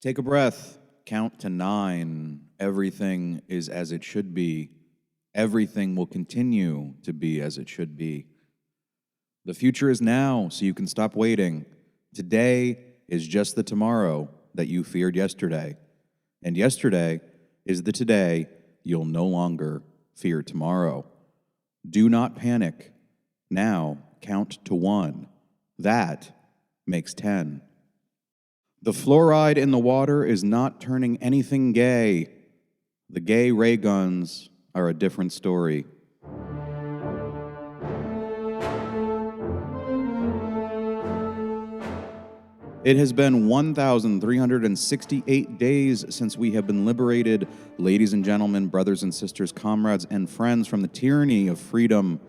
Take a breath, count to 9. Everything is as it should be. Everything will continue to be as it should be. The future is now, so you can stop waiting. Today is just the tomorrow that you feared yesterday. And yesterday is the today you'll no longer fear tomorrow. Do not panic. Now count to 1. That makes 10. The fluoride in the water is not turning anything gay. The gay ray guns are a different story. It has been 1,368 days since we have been liberated, ladies and gentlemen, brothers and sisters, comrades and friends, from the tyranny of freedom.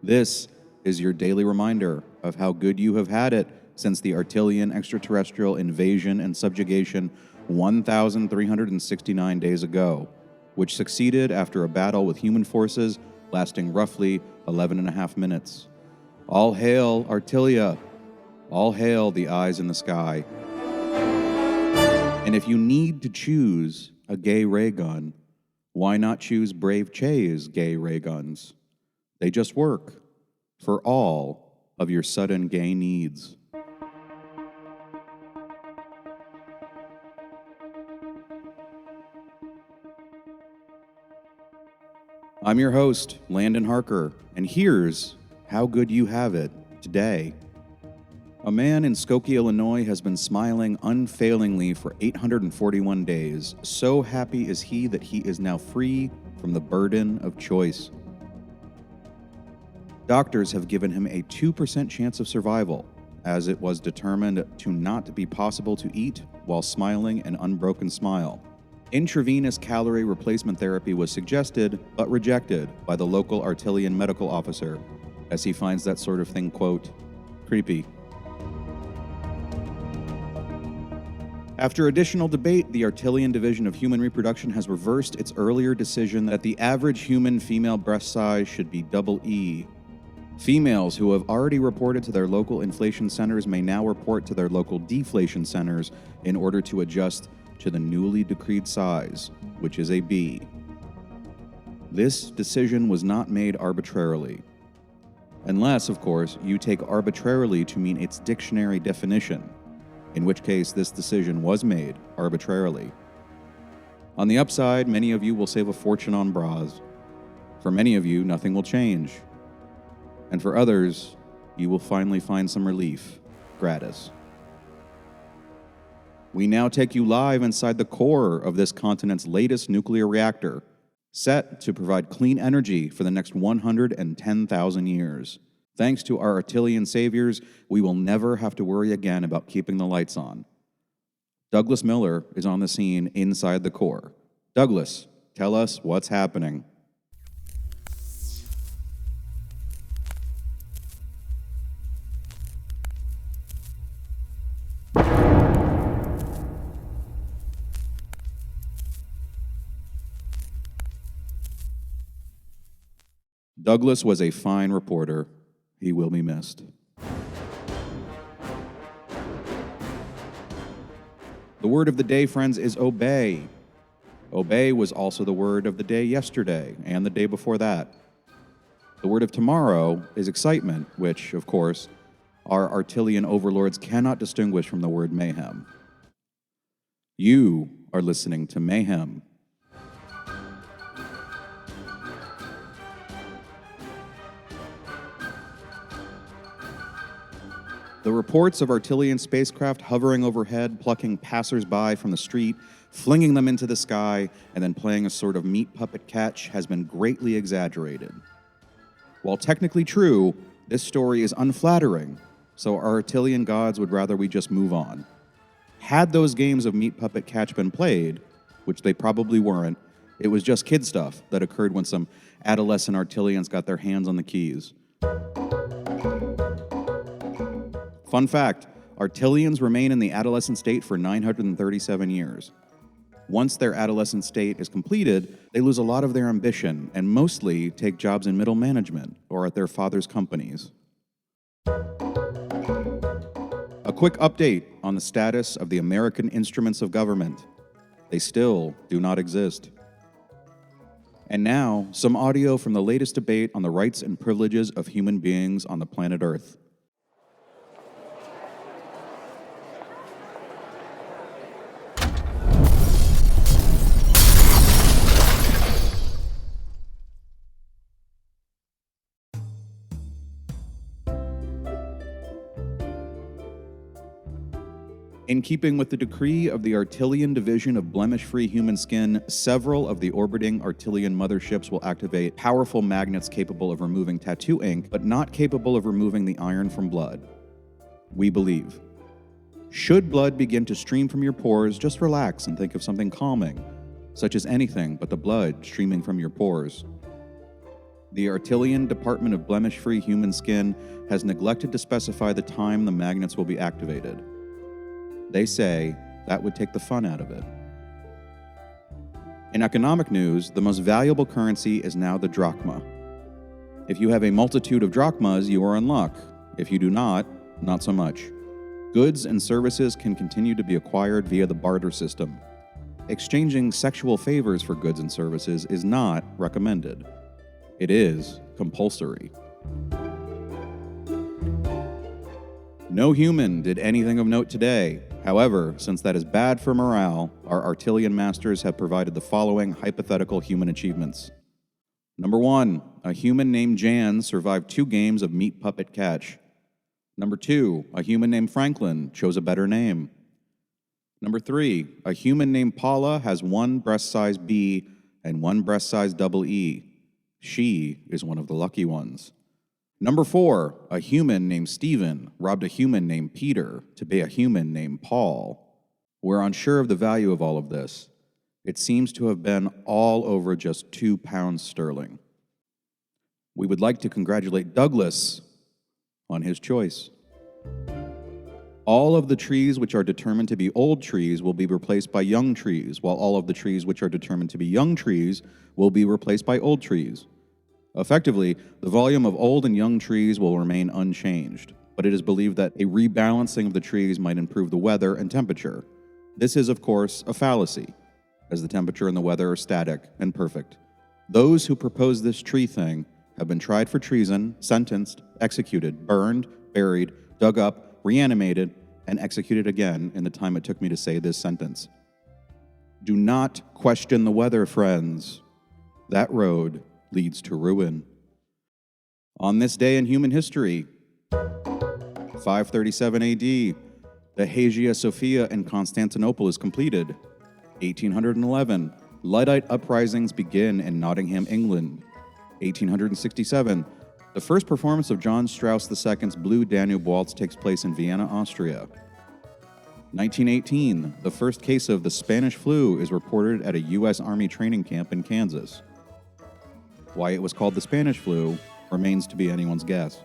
This is your daily reminder of how good you have had it since the Artilian extraterrestrial invasion and subjugation 1,369 days ago, which succeeded after a battle with human forces lasting roughly 11.5 minutes. All hail Artilia! All hail the eyes in the sky. And if you need to choose a gay ray gun, why not choose Brave Che's gay ray guns? They just work for all of your sudden gay needs. I'm your host, Landon Harker, and here's how good you have it today. A man in Skokie, Illinois has been smiling unfailingly for 841 days. So happy is he that he is now free from the burden of choice. Doctors have given him a 2% chance of survival, as it was determined to not be possible to eat while smiling an unbroken smile. Intravenous calorie replacement therapy was suggested, but rejected by the local Artilian medical officer, as he finds that sort of thing, quote, creepy. After additional debate, the Artilian Division of Human Reproduction has reversed its earlier decision that the average human female breast size should be EE. Females who have already reported to their local inflation centers may now report to their local deflation centers in order to adjust to the newly decreed size, which is a B. This decision was not made arbitrarily. Unless, of course, you take arbitrarily to mean its dictionary definition, in which case this decision was made arbitrarily. On the upside, many of you will save a fortune on bras. For many of you, nothing will change. And for others, you will finally find some relief, gratis. We now take you live inside the core of this continent's latest nuclear reactor, set to provide clean energy for the next 110,000 years. Thanks to our Artilian saviors, we will never have to worry again about keeping the lights on. Douglas Miller is on the scene inside the core. Douglas, tell us what's happening. Douglas was a fine reporter. He will be missed. The word of the day, friends, is obey. Obey was also the word of the day yesterday and the day before that. The word of tomorrow is excitement, which, of course, our Artilian overlords cannot distinguish from the word mayhem. You are listening to Mayhem. The reports of Artilian spacecraft hovering overhead, plucking passers-by from the street, flinging them into the sky, and then playing a sort of meat puppet catch has been greatly exaggerated. While technically true, this story is unflattering, so our Artilian gods would rather we just move on. Had those games of meat puppet catch been played, which they probably weren't, it was just kid stuff that occurred when some adolescent Artilians got their hands on the keys. Fun fact, Artilians remain in the adolescent state for 937 years. Once their adolescent state is completed, they lose a lot of their ambition and mostly take jobs in middle management or at their father's companies. A quick update on the status of the American instruments of government. They still do not exist. And now, some audio from the latest debate on the rights and privileges of human beings on the planet Earth. In keeping with the decree of the Artillean Division of Blemish-Free Human Skin, several of the orbiting Artillean motherships will activate powerful magnets capable of removing tattoo ink, but not capable of removing the iron from blood. We believe. Should blood begin to stream from your pores, just relax and think of something calming, such as anything but the blood streaming from your pores. The Artillean Department of Blemish-Free Human Skin has neglected to specify the time the magnets will be activated. They say that would take the fun out of it. In economic news, the most valuable currency is now the drachma. If you have a multitude of drachmas, you are in luck. If you do not so much. Goods and services can continue to be acquired via the barter system. Exchanging sexual favors for goods and services is not recommended. It is compulsory. No human did anything of note today. However, since that is bad for morale, our Artillean masters have provided the following hypothetical human achievements. Number 1, a human named Jan survived 2 games of meat puppet catch. Number 2, a human named Franklin chose a better name. Number 3, a human named Paula has 1 breast size B and 1 breast size double E. She is one of the lucky ones. Number 4, a human named Stephen robbed a human named Peter to pay a human named Paul. We're unsure of the value of all of this. It seems to have been all over just 2 pounds sterling. We would like to congratulate Douglas on his choice. All of the trees which are determined to be old trees will be replaced by young trees, while all of the trees which are determined to be young trees will be replaced by old trees. Effectively, the volume of old and young trees will remain unchanged, but it is believed that a rebalancing of the trees might improve the weather and temperature. This is, of course, a fallacy, as the temperature and the weather are static and perfect. Those who propose this tree thing have been tried for treason, sentenced, executed, burned, buried, dug up, reanimated, and executed again in the time it took me to say this sentence. Do not question the weather, friends. That road leads to ruin. On this day in human history, 537 AD, the Hagia Sophia in Constantinople is completed. 1811, Luddite uprisings begin in Nottingham, England. 1867, the first performance of John Strauss II's Blue Danube Waltz takes place in Vienna, Austria. 1918, the first case of the Spanish flu is reported at a U.S. Army training camp in Kansas. Why it was called the Spanish flu remains to be anyone's guess.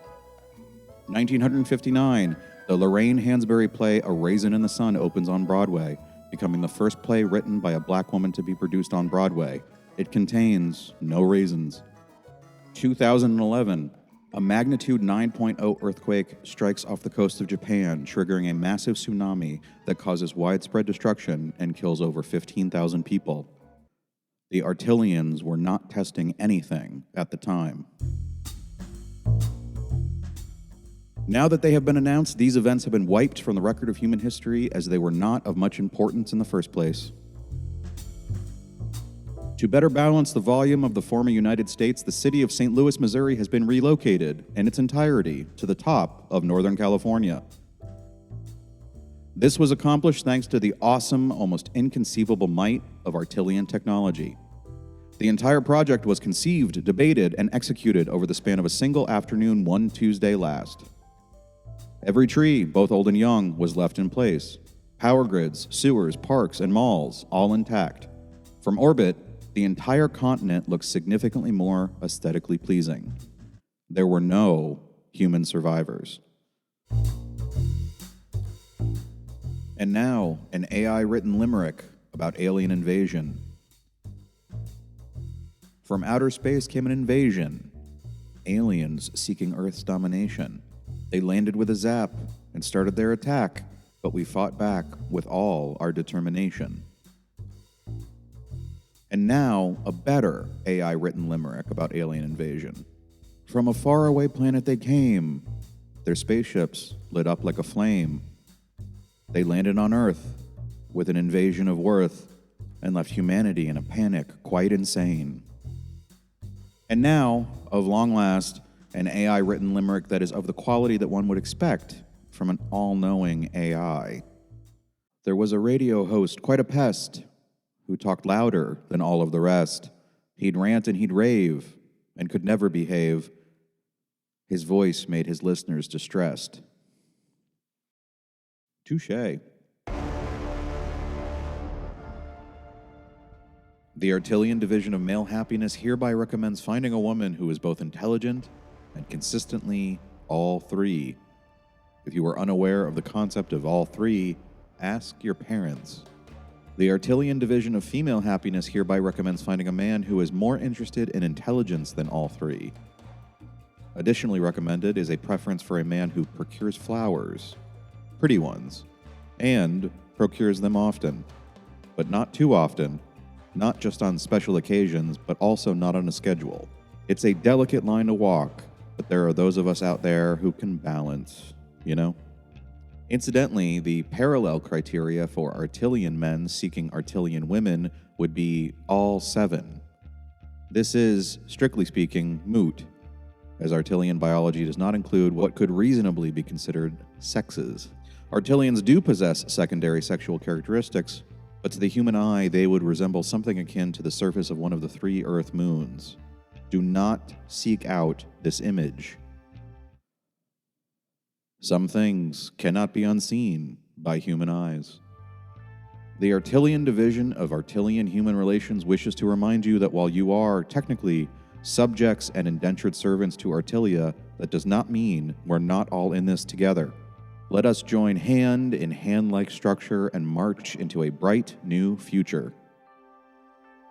1959, the Lorraine Hansberry play A Raisin in the Sun opens on Broadway, becoming the first play written by a black woman to be produced on Broadway. It contains no raisins. 2011, a magnitude 9.0 earthquake strikes off the coast of Japan, triggering a massive tsunami that causes widespread destruction and kills over 15,000 people. The Artilleans were not testing anything at the time. Now that they have been announced, these events have been wiped from the record of human history as they were not of much importance in the first place. To better balance the volume of the former United States, the city of St. Louis, Missouri has been relocated in its entirety to the top of Northern California. This was accomplished thanks to the awesome, almost inconceivable might of Artillean technology. The entire project was conceived, debated, and executed over the span of a single afternoon one Tuesday last. Every tree, both old and young, was left in place. Power grids, sewers, parks, and malls, all intact. From orbit, the entire continent looked significantly more aesthetically pleasing. There were no human survivors. And now, an AI-written limerick about alien invasion. From outer space came an invasion. Aliens seeking Earth's domination. They landed with a zap, and started their attack, but we fought back with all our determination. And now, a better AI-written limerick about alien invasion. From a faraway planet they came, their spaceships lit up like a flame. They landed on Earth with an invasion of worth and left humanity in a panic quite insane. And now, of long last, an AI-written limerick that is of the quality that one would expect from an all-knowing AI. There was a radio host, quite a pest, who talked louder than all of the rest. He'd rant and he'd rave, and could never behave. His voice made his listeners distressed. Touché. The Artilian Division of Male Happiness hereby recommends finding a woman who is both intelligent and consistently all three. If you are unaware of the concept of all three, ask your parents. The Artilian Division of Female Happiness hereby recommends finding a man who is more interested in intelligence than all three. Additionally recommended is a preference for a man who procures flowers, pretty ones, and procures them often, but not too often, not just on special occasions, but also not on a schedule. It's a delicate line to walk, but there are those of us out there who can balance, you know? Incidentally, the parallel criteria for Artilian men seeking Artilian women would be all seven. This is, strictly speaking, moot, as Artilian biology does not include what could reasonably be considered sexes. Artilians do possess secondary sexual characteristics, but to the human eye, they would resemble something akin to the surface of one of the 3 Earth moons. Do not seek out this image. Some things cannot be unseen by human eyes. The Artilian Division of Artilian Human Relations wishes to remind you that while you are, technically, subjects and indentured servants to Artilia, that does not mean we're not all in this together. Let us join hand in hand-like structure and march into a bright new future.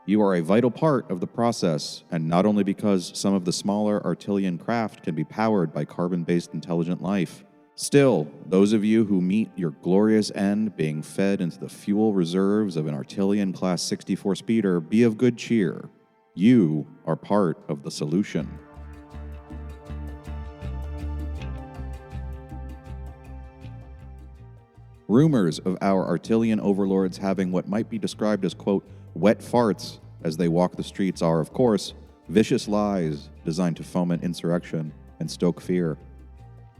You are a vital part of the process, and not only because some of the smaller Artilian craft can be powered by carbon-based intelligent life. Still, those of you who meet your glorious end being fed into the fuel reserves of an Artilian Class 64 speeder, be of good cheer. You are part of the solution. Rumors of our Artilian overlords having what might be described as, quote, wet farts as they walk the streets are, of course, vicious lies designed to foment insurrection and stoke fear.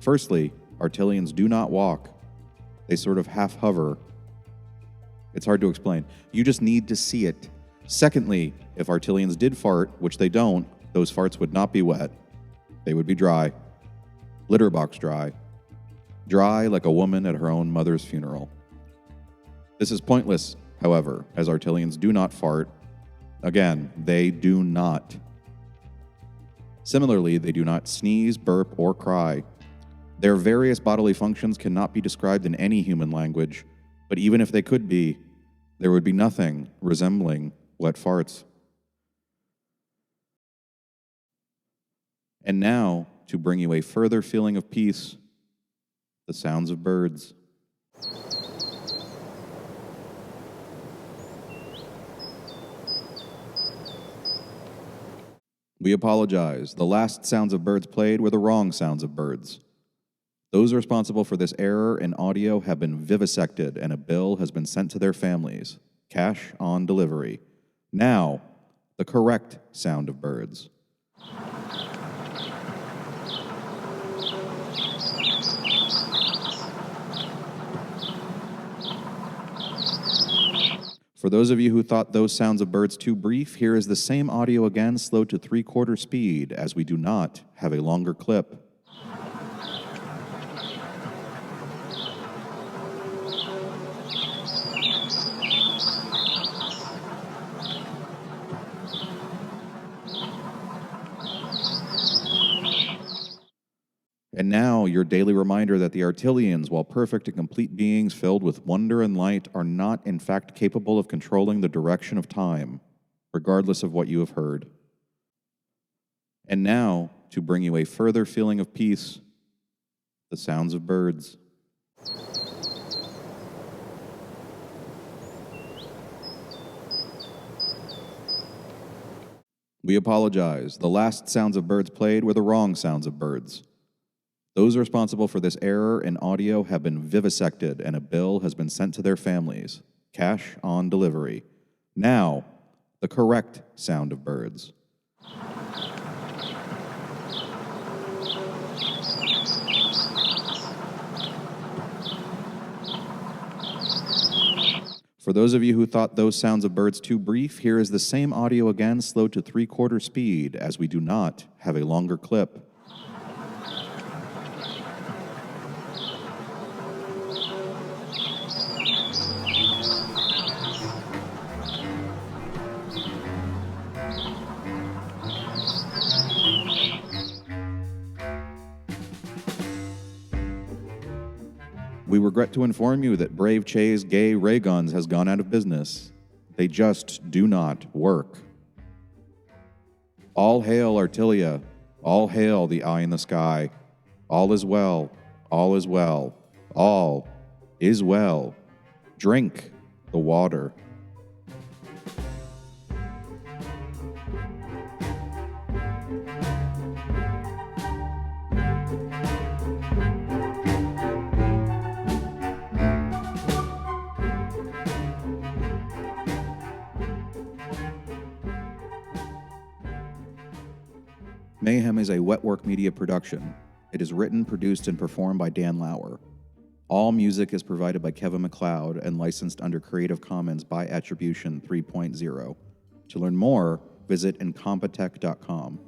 Firstly, Artilians do not walk. They sort of half hover. It's hard to explain. You just need to see it. Secondly, if Artilians did fart, which they don't, those farts would not be wet. They would be dry. Litter box dry. Dry like a woman at her own mother's funeral. This is pointless, however, as Artilians do not fart. Again, they do not. Similarly, they do not sneeze, burp, or cry. Their various bodily functions cannot be described in any human language, but even if they could be, there would be nothing resembling wet farts. And now, to bring you a further feeling of peace, the sounds of birds. We apologize. The last sounds of birds played were the wrong sounds of birds. Those responsible for this error in audio have been vivisected, and a bill has been sent to their families. Cash on delivery. Now, the correct sound of birds. For those of you who thought those sounds of birds too brief, here is the same audio again, slowed to 3/4 speed, as we do not have a longer clip. And now, your daily reminder that the Artilians, while perfect and complete beings filled with wonder and light, are not in fact capable of controlling the direction of time, regardless of what you have heard. And now, to bring you a further feeling of peace, the sounds of birds. We apologize. The last sounds of birds played were the wrong sounds of birds. Those responsible for this error in audio have been vivisected and a bill has been sent to their families. Cash on delivery. Now, the correct sound of birds. For those of you who thought those sounds of birds too brief, here is the same audio again, slowed to 3/4 speed, as we do not have a longer clip. We regret to inform you that Brave Che's gay ray guns has gone out of business. They just do not work. All hail Artilia. All hail the eye in the sky. All is well. All is well. All is well. Drink the water. Mayhem is a Wetwork Media production. It is written, produced, and performed by Dan Lauer. All music is provided by Kevin MacLeod and licensed under Creative Commons by Attribution 3.0. To learn more, visit incompetech.com.